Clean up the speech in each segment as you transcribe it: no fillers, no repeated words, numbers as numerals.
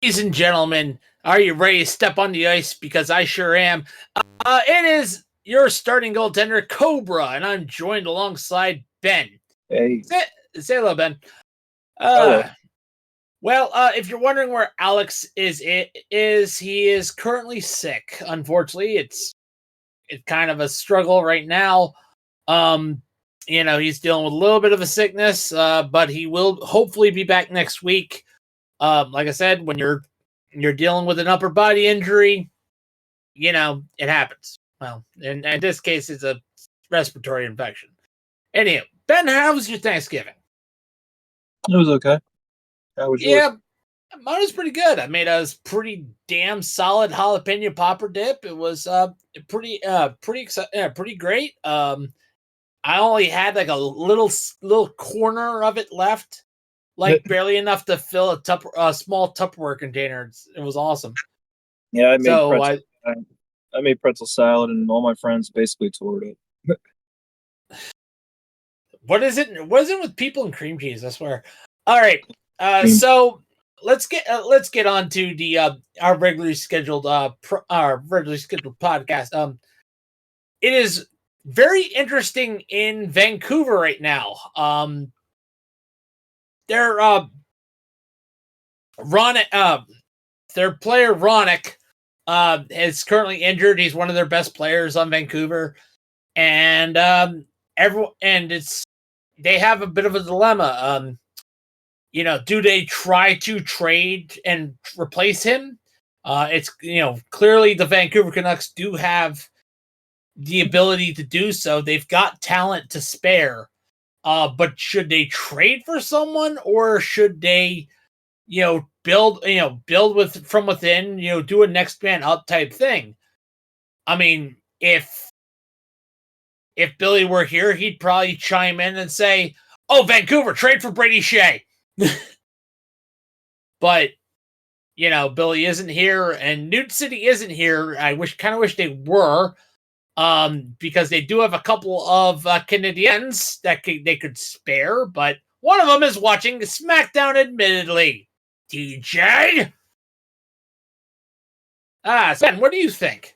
Ladies and gentlemen, are you ready to step on the ice? Because I sure am. It is your starting goaltender, Cobra, and I'm joined alongside Ben. Hey, Say hello, Ben. hello. If you're wondering where Alex is he is currently sick. Unfortunately, it's kind of a struggle right now. He's dealing with a little bit of a sickness, but he will hopefully be back next week. Like I said, when you're dealing with an upper body injury, it happens. Well, in this case, it's a respiratory infection. Anyhow, Ben, how was your Thanksgiving? It was okay. How was yours? Mine was pretty good. I made a pretty damn solid jalapeno popper dip. It was pretty great. I only had like a little corner of it left, like barely enough to fill a small Tupperware container. It was awesome. Yeah, I made So pretzel. I made pretzel salad, and all my friends basically tore it up. What is it? What is it with people and cream cheese? I swear. All right. Cream. So let's get on to the our regularly scheduled podcast. It is very interesting in Vancouver right now. Their their player Hronek is currently injured. He's one of their best players on Vancouver, and they have a bit of a dilemma. Do they try to trade and replace him? It's clearly the Vancouver Canucks do have the ability to do so. They've got talent to spare. But should they trade for someone, or should they, build with from within, do a next man up type thing? I mean, if Billy were here, he'd probably chime in and say, "Oh, Vancouver, trade for Brady Shea." But Billy isn't here, and Newt City isn't here. I kind of wish they were, because they do have a couple of Canadians that they could spare, but one of them is watching SmackDown, admittedly. TJ? Sven, what do you think?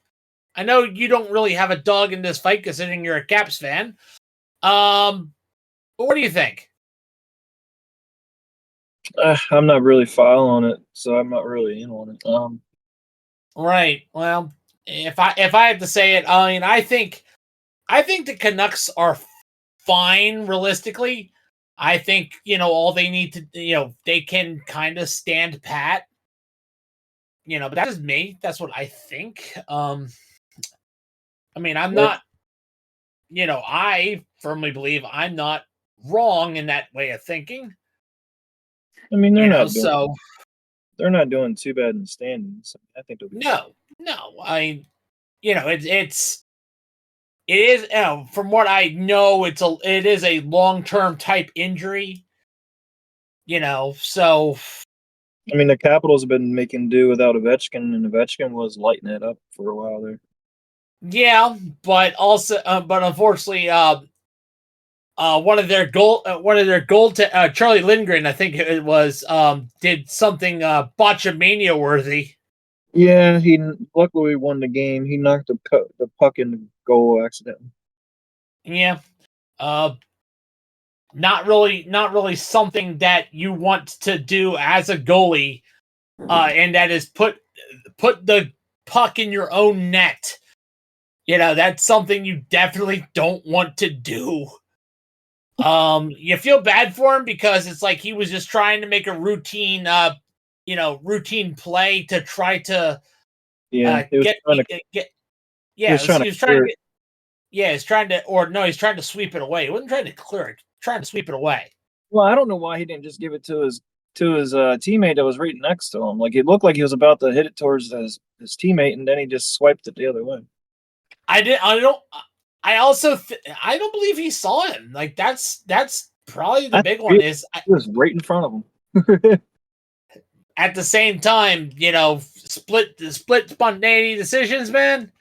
I know you don't really have a dog in this fight, considering you're a Caps fan. But what do you think? I'm not really following it, so I'm not really in on it. Right. Well, if I had to say it, I mean, I think the Canucks are fine realistically. I think, all they need to, they can kind of stand pat. But that's me. That's what I think. I mean, I'm not, I firmly believe I'm not wrong in that way of thinking. I mean, they're not doing too bad in the standings. I think they'll be no. I it is, from what I know, it is a long-term type injury. So I mean, the Capitals have been making do without Ovechkin, and Ovechkin was lighting it up for a while there. Yeah, but unfortunately, one of their Charlie Lindgren, I think it was, did something botchamania worthy. Yeah, he luckily won the game. He knocked the puck in the goal accidentally. Yeah, not really something that you want to do as a goalie, and that is put the puck in your own net. That's something you definitely don't want to do. You feel bad for him because it's like he was just trying to make a routine play to try to he's trying to sweep it away. He wasn't trying to clear it, trying to sweep it away. Well, I don't know why he didn't just give it to his teammate that was right next to him. Like, it looked like he was about to hit it towards his teammate, and then he just swiped it the other way. I don't believe he saw him. Like, that's probably the big one. Is he was right in front of him. At the same time, split spontaneity decisions, man.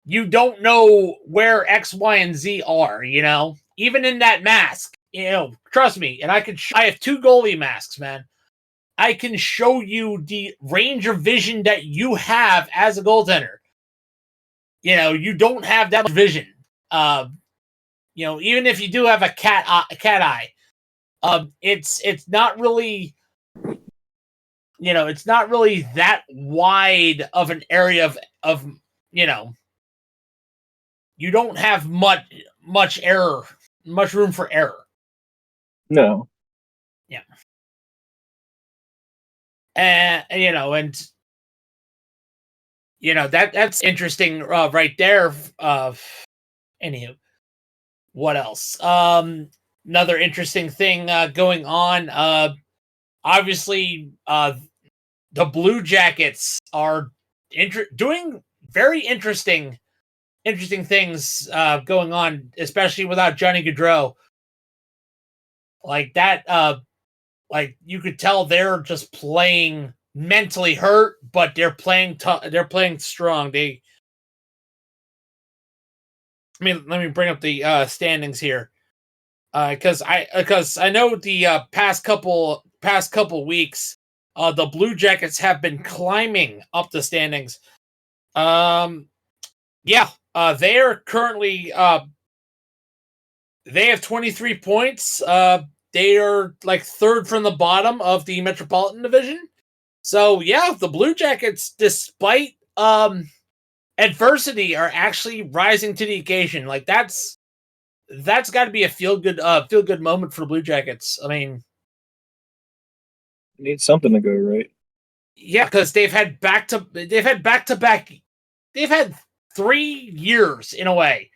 You don't know where X, Y, and Z are. Even in that mask. Trust me. And I have 2 goalie masks, man. I can show you the range of vision that you have as a goaltender. You don't have that much vision. Even if you do have a cat eye, it's not really, it's not really that wide of an area of you don't have much error, much room for error. No. Yeah. And that's interesting right there. Anywho, what else? Another interesting thing going on. Obviously, the Blue Jackets are doing very interesting things going on, especially without Johnny Gaudreau. Like that, like you could tell they're just playing mentally hurt, but they're playing they're playing strong. Let me bring up the standings here, because I know the past couple weeks, the Blue Jackets have been climbing up the standings. Yeah, they are currently they have 23 points. They are like third from the bottom of the Metropolitan Division. So yeah, the Blue Jackets, despite adversity, are actually rising to the occasion. Like that's got to be a feel good moment for the Blue Jackets. I mean, need something to go right. Yeah, because they've had back to back. They've had 3 years in a way,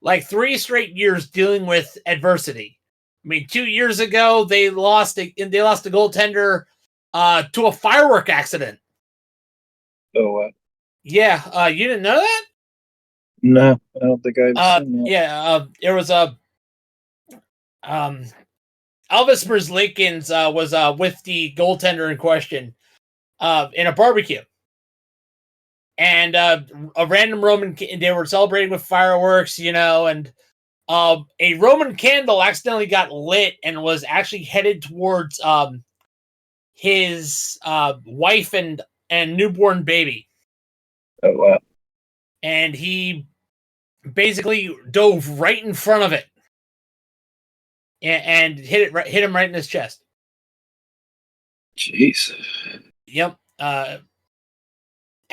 like 3 straight years dealing with adversity. I mean, 2 years ago they lost a goaltender to a firework accident. Oh, what? Yeah, you didn't know that? No, I don't think I've seen that. Yeah, there was a Elvis Merzlikins was with the goaltender in question in a barbecue. And a random Roman, they were celebrating with fireworks, and a Roman candle accidentally got lit and was actually headed towards his wife and newborn baby. Oh, wow. And he basically dove right in front of it and hit him right in his chest. Jeez. Yep.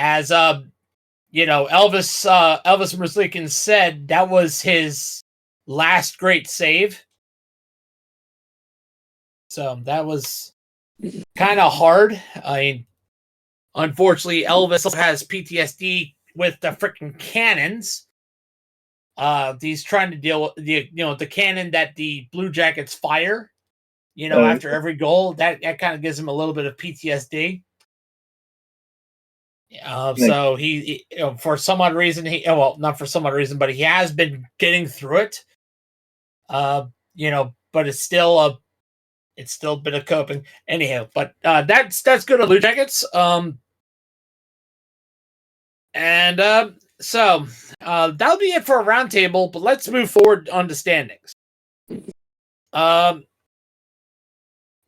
As Elvis Merzlikins said, that was his last great save. So that was kind of hard. I mean, unfortunately, Elvis also has PTSD with the freaking cannons. He's trying to deal with the cannon that the Blue Jackets fire. After every goal, that kind of gives him a little bit of PTSD. So he for some odd reason, not for some odd reason, but he has been getting through it. But it's still a bit of coping. Anyhow, but that's good on Blue Jackets. So that'll be it for a roundtable. But let's move forward on to standings.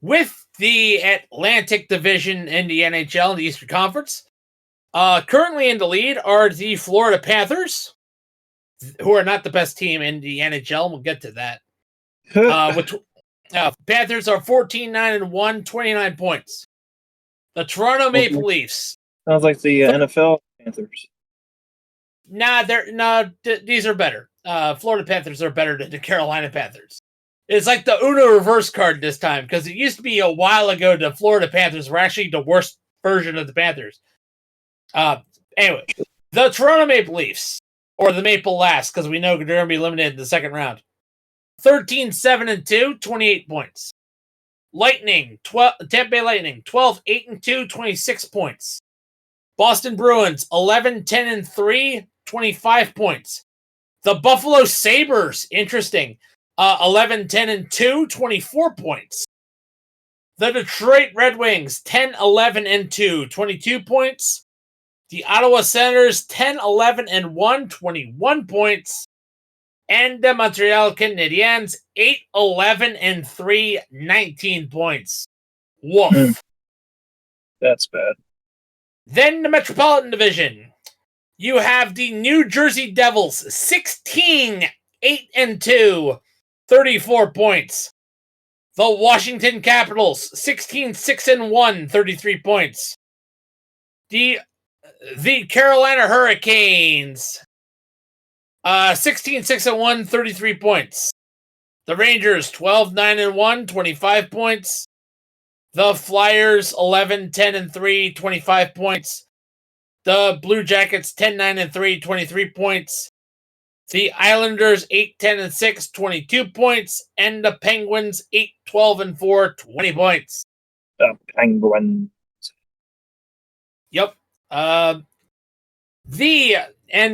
With the Atlantic Division in the NHL, the Eastern Conference, currently in the lead are the Florida Panthers, who are not the best team in the NHL. We'll get to that. Panthers are 14-9-1, 29 points. The Toronto Maple Leafs. Sounds like the NFL Panthers. These are better. Florida Panthers are better than the Carolina Panthers. It's like the Uno reverse card this time, because it used to be a while ago the Florida Panthers were actually the worst version of the Panthers. Anyway, the Toronto Maple Leafs, or the Maple Last, because we know they're going to be eliminated in the second round. 13-7-2, 28 points. Tampa Bay Lightning, 12-8-2, 26 points. Boston Bruins, 11-10-3, 25 points. The Buffalo Sabres, interesting, 11-10-2, 24 points. The Detroit Red Wings, 10-11-2, 22 points. The Ottawa Senators, 10-11-1, 21 points. And the Montreal Canadiens, 8-11-3, 19 points. Woof. That's bad. Then the Metropolitan Division. You have the New Jersey Devils, 16-8-2, 34 points. The Washington Capitals, 16-6-1, 33 points. The Carolina Hurricanes, 16-6-1, 33 points. The Rangers, 12-9-1, 25 points. The Flyers, 11-10-3, 25 points. The Blue Jackets, 10-9-3, 23 points. The Islanders, 8-10-6, 22 points. And the Penguins, 8-12-4, 20 points. The Penguins. Yep. And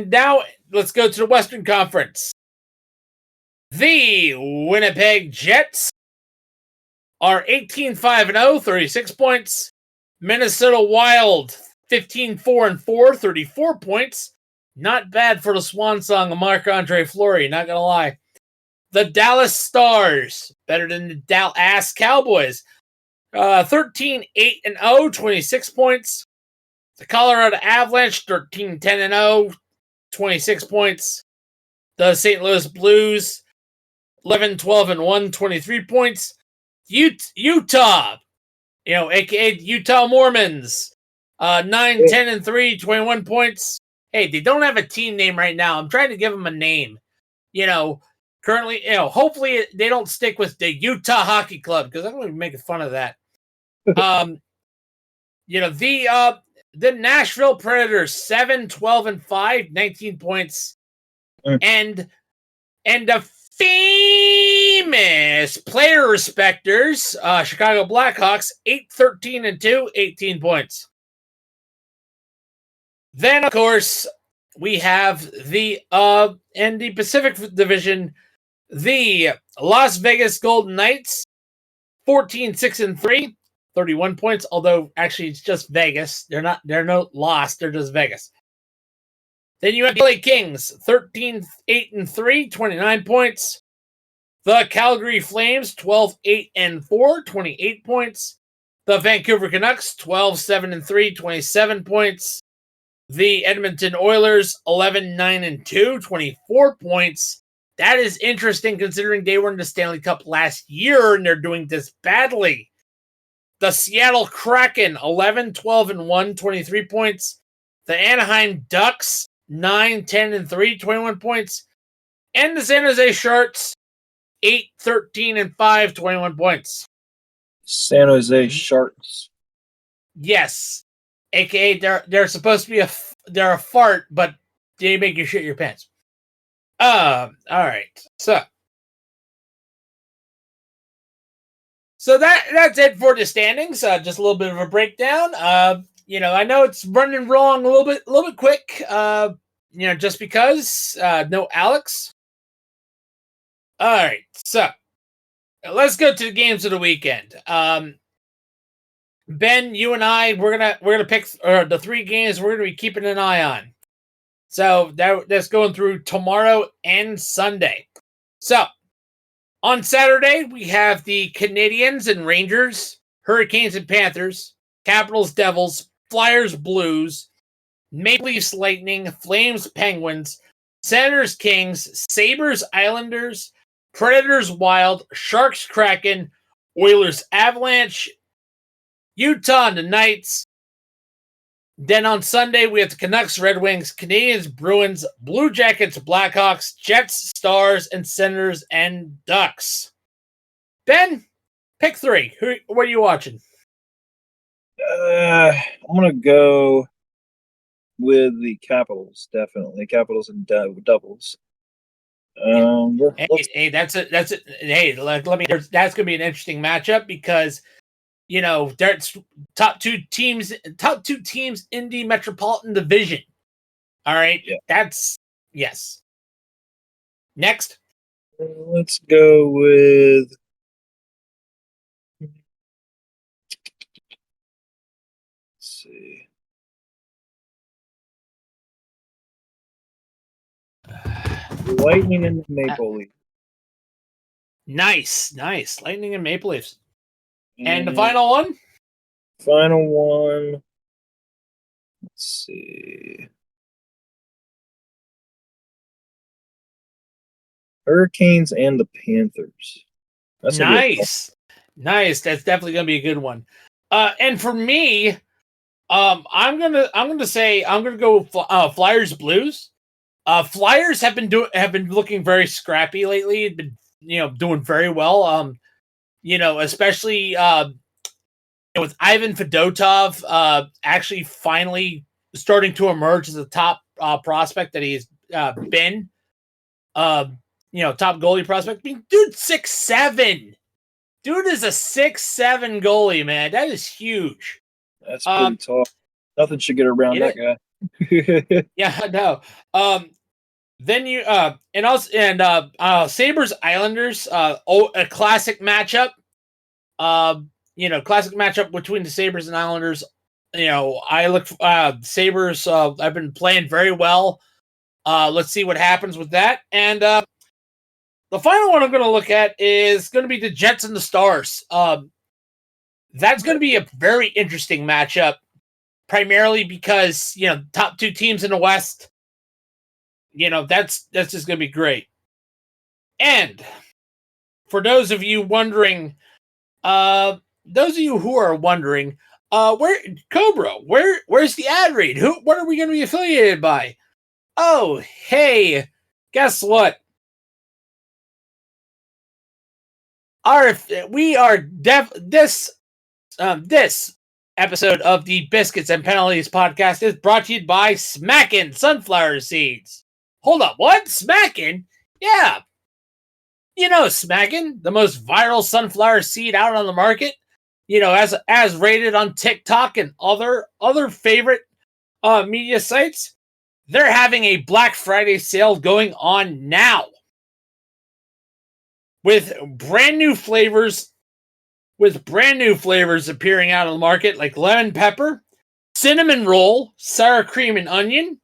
now let's go to the Western Conference. The Winnipeg Jets are 18-5-0, 36 points. Minnesota Wild, 15-4-4, 34 points. Not bad for the swan song of Marc-Andre Fleury, not going to lie. The Dallas Stars, better than the Dallas Cowboys, 13-8-0, 26 points. The Colorado Avalanche, 13-10-0, 26 points. The St. Louis Blues, 11-12-1, 23 points. Utah, aka Utah Mormons, 9-10-3, 21 points. Hey, they don't have a team name right now. I'm trying to give them a name. Currently, hopefully they don't stick with the Utah Hockey Club because I'm going to be making fun of that. The Nashville Predators, 7-12-5, 19 points. And the famous player respecters, Chicago Blackhawks, 8-13-2, 18 points. Then, of course, we have in the Pacific Division, the Las Vegas Golden Knights, 14-6-3, 31 points. Although actually, it's just Vegas. They're not lost. They're just Vegas. Then you have the LA Kings, 13-8-3, 29 points. The Calgary Flames, 12-8-4, 28 points. The Vancouver Canucks, 12-7-3, 27 points. The Edmonton Oilers, 11-9-2, 24 points. That is interesting considering they were in the Stanley Cup last year and they're doing this badly. The Seattle Kraken, 11-12-1, 23 points. The Anaheim Ducks, 9-10-3, 21 points. And the San Jose Sharks, 8-13-5, 21 points. San Jose Sharks. Yes. AKA they're supposed to be they're a fart, but they make you shit your pants. All right. So that's it for the standings. Just a little bit of a breakdown. I know it's running wrong a little bit quick. Just because no Alex. All right. So let's go to the games of the weekend. Ben, you and I, we're gonna pick the three games we're gonna be keeping an eye on. So that's going through tomorrow and Sunday. So on Saturday we have the Canadiens and Rangers, Hurricanes and Panthers, Capitals Devils, Flyers Blues, Maple Leafs Lightning, Flames Penguins, Senators Kings, Sabres Islanders, Predators Wild, Sharks Kraken, Oilers Avalanche, Utah and the Knights. Then on Sunday, we have the Canucks, Red Wings, Canadiens, Bruins, Blue Jackets, Blackhawks, Jets, Stars, and Senators and Ducks. Ben, pick three. What are you watching? I'm going to go with the Capitals, definitely. Capitals and doubles. Hey, that's it. Hey, let me. That's going to be an interesting matchup because there's top two teams in the Metropolitan Division. All right, yeah. That's yes. Next, let's go with. Let's see. Lightning and the Maple Leafs. Nice. Lightning and Maple Leafs. And the final one? Final one. Let's see. Hurricanes and the Panthers. That's gonna be Nice. That's definitely gonna be a good one. And for me, I'm gonna go Flyers Blues. Flyers have been looking very scrappy lately. Been doing very well. Especially with Ivan Fedotov actually finally starting to emerge as a top prospect that he's been. Top goalie prospect. I mean, dude, 6'7". Dude is a 6'7" goalie, man. That is huge. That's pretty tall. Nothing should get around that guy. Yeah, no. Then you Sabres Islanders, a classic matchup. Classic matchup between the Sabres and Islanders. I look Sabres. I've been playing very well. Let's see what happens with that. And the final one I'm going to look at is going to be the Jets and the Stars. That's going to be a very interesting matchup, primarily because top two teams in the West. That's just going to be great. And for those of you wondering, where's Cobra? Where's the ad read? What are we going to be affiliated by? Oh, hey, guess what? This episode of the Biscuits and Penalties podcast is brought to you by Smackin' Sunflower Seeds. Hold up, what? Smackin'? Yeah. Smackin', the most viral sunflower seed out on the market. As rated on TikTok and other favorite media sites. They're having a Black Friday sale going on now. With brand new flavors appearing out on the market, like lemon pepper, cinnamon roll, sour cream and onion,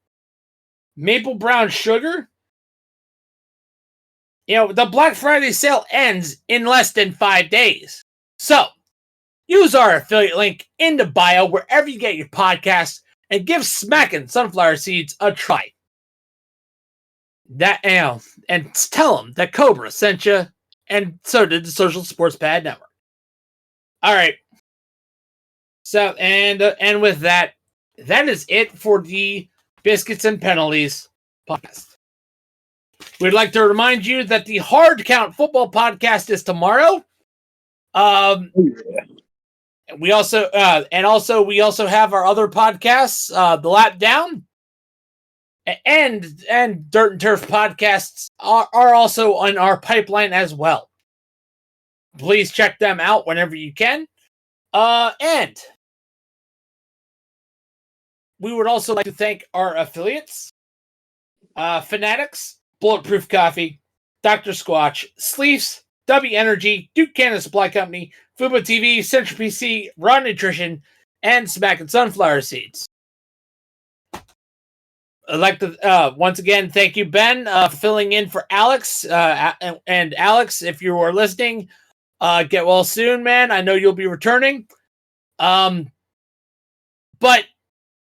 maple brown sugar. The Black Friday sale ends in less than 5 days. So, use our affiliate link in the bio wherever you get your podcasts and give Smackin' Sunflower Seeds a try. And tell them that Cobra sent you, and so did the Social Sports Pad Network. All right. So, and with that is it for the Biscuits and Penalties podcast. We'd like to remind you that the Hard Count Football podcast is tomorrow. We also have our other podcasts, The Lap Down and Dirt and Turf podcasts are also on our pipeline as well. Please check them out whenever you can. And we would also like to thank our affiliates, Fanatics, Bulletproof Coffee, Dr. Squatch, Sleeves, W Energy, Duke Canada Supply Company, Fubo TV, Central PC, Raw Nutrition, and Smackin' Sunflower Seeds. I'd like to once again thank you, Ben, for filling in for Alex. And Alex, if you are listening, get well soon, man. I know you'll be returning. But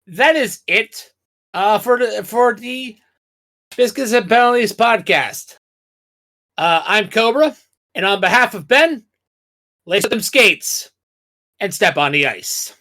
that is it for the Biscuits and Penalties podcast. I'm Cobra, and on behalf of Ben, lace up them skates and step on the ice.